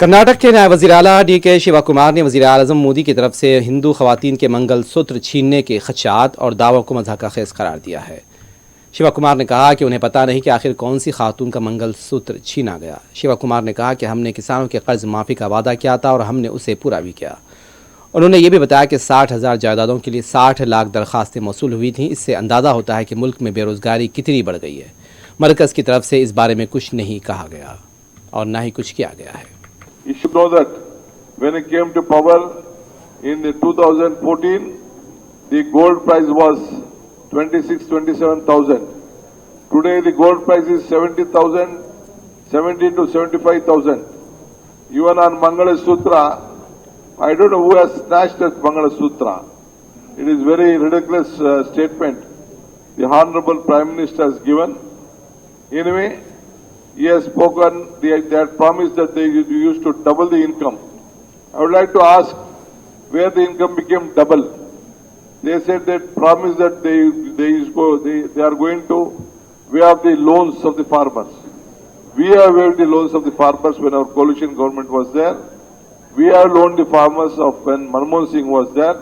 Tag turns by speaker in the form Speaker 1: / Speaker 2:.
Speaker 1: कर्नाटक के नायब वज़ीर आला डी.के. शिवा कुमार ने वज़ीर आज़म मोदी की तरफ से हिंदू ख़वातीन के मंगल सूत्र छीनने के खदशात और दावों को मज़ाक़-खेज़ करार दिया है। शिवा कुमार ने कहा कि उन्हें पता नहीं कि आखिर कौन सी खातून का मंगल सूत्र छीना गया। शिवा कुमार ने कहा कि हमने किसानों के कर्ज माफ़ी का वादा किया था और हमने उसे पूरा भी किया। उन्होंने ये भी बताया कि 60,000 जायदादों के लिए 60 लाख दरख्वास्तें मौसूल हुई थीं। इससे अंदाज़ा होता है कि मुल्क में बेरोज़गारी कितनी बढ़ गई है। मरकज़ की तरफ से इस बारे में कुछ नहीं कहा गया और ना ही कुछ किया गया है।
Speaker 2: You should know that when it came to power in the 2014, the gold price was 27,000. Today the gold price is 70,000, 70 to 75,000. Even on Mangala Sutra, I don't know who has snatched that Mangala Sutra. It is very ridiculous statement the Honorable Prime Minister has given. Anyway, he has spoken, they had promised that they used to double the income. I would like to ask where the income became double. They said they promised that they are going to waive off the loans of the farmers. We have waived the loans of the farmers when our coalition government was there. We have loaned the farmers of when Manmohan Singh was there.